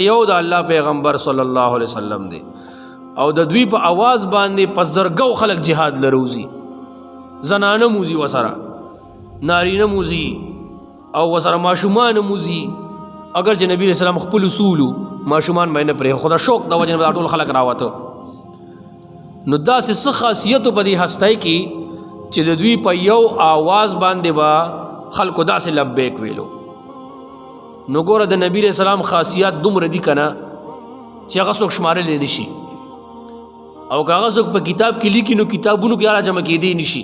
یو د الله پیغمبر صلی الله علیه وسلم دی او د دوی په आवाज باندې په زرګو خلک جهاد لروزي زنانه موزي وسره نارینه موزي او وسره ماشومان موزي اگر چې نبی اسلام خپل اصول ماشومان باندې پرې خدا شوق د وجه ټول خلک راوته نو داسې څه خاصیت په دې هستای کې چې د دوی په یو आवाज باندې با خلکو داسې لبیک ویلو نو ګوره د نبی اسلام خاصیت دومره دي کنه چې هغه څوک شمارل نشي او هغه څوک په کتاب کې لیکي نو کتابونو کې را جمع کېدی نشي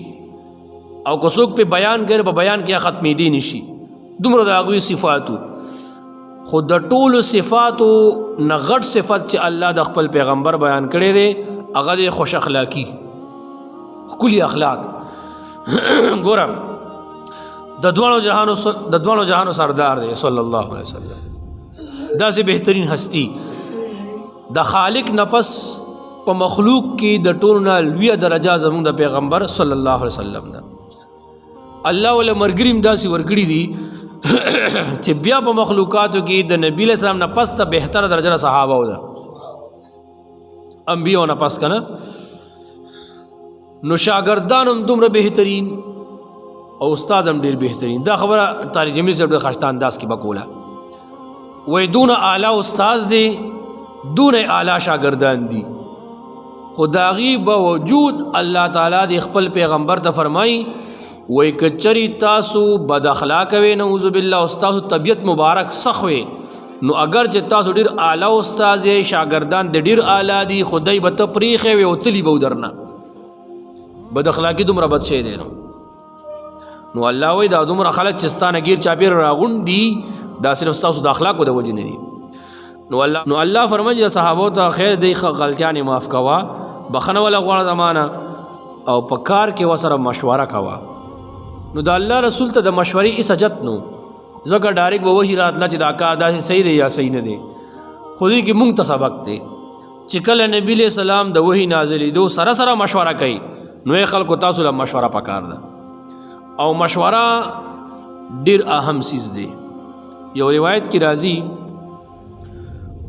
او که څوک په بیان کوي په بیان کې ختمې دی نشي دومره د هغوی صفاتو خو د ټولو صفاتو نه غټ صفت چې الله د خپل پیغمبر بیان کړی دی هغه د خوش اخلاقي ښکلي اخلاق ګوره د دوانو جهانو سردار دی صلی الله علیه وسلم داسې بهترین هستی د خالق نفس په مخلوق کې د ټولو نه لویه درجه زموږ د پیغمبر صلی الله علیه وسلم ده الله ول مرګریم داسې ورګړي دي چې بیا په مخلوقاتو کې د نبی اسلام نه پس ته بهتره درجه صحابه و ده انبیاء نه پس کنه نو شاګردان هم دومره بهترین او استاد هم ډیر بهترین دا خبره طارق جمیل صاحب د خشته انداز کې بکوله وای دون اعلی استاد دی دون اعلی شاګردان دي خداغي باوجود الله تعالی د خپل پیغمبر ته فرمایي وای کچری تاسو بد اخلاق وي نعوذ بالله استاد طبيعت مبارک سخوي نو اگر چې تاسو ډیر اعلی استاد یې شاګردان د ډیر اعلی دي خدای به تپریخ وي او تلی به درنه بد اخلاقی دومره بد شي دی نو الله وای دا دومره خلک چې ستانه غیر چاپیر راغون دي دا صرف تاسو د اخلاقو د وجې نه دي نو الله فرمایي چې صحابو ته خیر دی غلطیاں معاف کوا بخنه ولا غواړه زمانہ او په کار کې وسره مشوره کوا نو د الله رسول ته د مشورې اسجت نو زګه ډایرک به وਹੀ راتله چې دا کار داسې صحیح دی یا صحیح نه دی خو دې کې مونږ ته سبق دی چې کله نبی له سلام د وਹੀ نازلېدو سره سره مشوره کوي نو خلکو تاسو له مشوره پکار ده او مشوره ډیر اهم چیز دی یو روایت کې راځي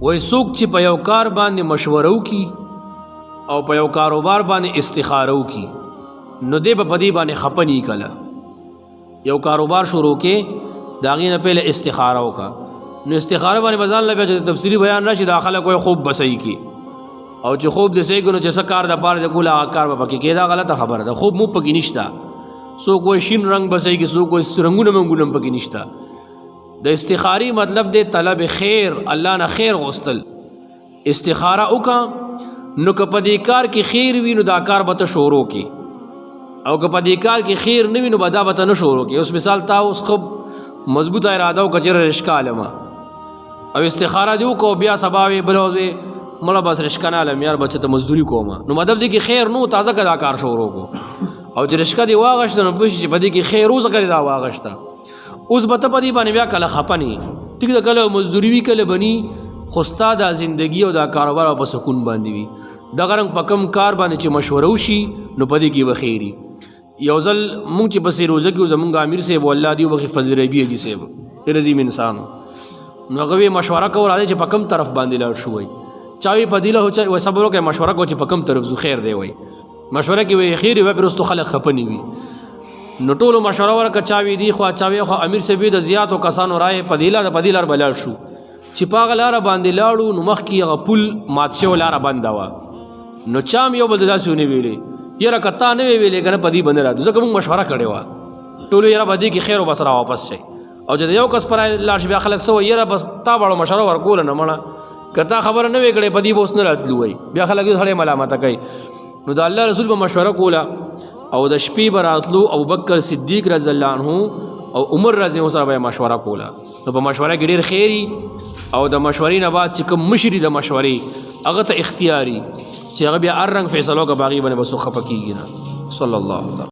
وای څوک چې په یو کار باندې مشوره وکي او په یو کاروبار باندې استخاره وکي نو دې په دې باندې خپنی کله یو کاروبار شروع کې داغې نه پهله استخاره وکړه نو استخاره باندې بزان لبیا چې تفصیلی بیان راشي دا خلک وای خوب بسئی کی او چې خوب د سې ګنو چې څه کار د پاره د کوله کار به پکې کېدا غلطه خبره ده خوب مو پکې نشته څوک وای شین رنگ بسئی کی څوک وای رنگونه منګونه پکې نشته د استخاری مطلب د طلب خیر الله نه خیر غوستل استخاره وکړه نو که په دې کار کې خیر وي نو دا کار به ته شروع کی او که په دې کار کې خیر نه وي نو به دا به ته نه شروع کی اوس مثال تا اوس خو مضبوطه اراده او کچره رشکا علما او استخاره دیو کو بیا سباوي بلوزي مړه بس رشکا نه علم یار بچته مزدوری کوم نو مطلب دی کې خیر نو تازه کدا کار شروع کو او چې رشکا دی واغشت نو پوښي چې په دې کې خیر اوس کړی دا واغشت اوس به ته په دې باندې بیا کله خپنی ټیک دا کله مزدوری وی کله بنی خوستا دا زندگی او دا کاروبار په سکون باندې وي دا غرنګ پکم کار باندې چې مشوره وشي نو په دې کې بخیری یو ځل مونږ چې پسې روزه کې زمونږ امیر صاحب والله دی وبخي فضل ربیع جی صاحب رزیم انسان نو هغه مشوره کول راځي چې په کوم طرف باندې لاړ شو وي چاوي پدیله هو چې صبر وکړي مشوره کو چې په کوم طرف زو خیر دی وي مشوره کې وي خیر وي پرستو خلک خپنی وي نو ټولو مشوره ورکه چاوي دی خو چاوي خو امیر صاحب د زیاتو کسانو رائے پدیله بلار شو چې پاغه لار باندې لاړو نو مخ کې غپل مات شو لار باندې وا نو چام یو بل داسې ونی ویلې یره کتا نه ویلې کنه پدی باندې را ځکه موږ مشوره کړې و ټولو یره باندې کې خیر وبس را واپس شي او چې یو کس پر لاړ شي بیا خلک سو یره بس تا باندې مشوره ورکول نه مړه کتا خبر نه وکړې پدی بوس نه راتلو وي بیا خلک هړې ملامت کوي نو د الله رسول په مشوره کوله او د شپې براتلو ابوبکر صدیق رضی الله عنه او عمر رضی الله عنه سره مشوره کوله نو په مشوره کې ډیر خیری او د مشورې نه بعد چې کوم مشری د مشورې هغه ته اختیاري چې هغه بیا هر رنګ فیصلو کا باغی باندې بسو خپکیږي نه صلی الله علیه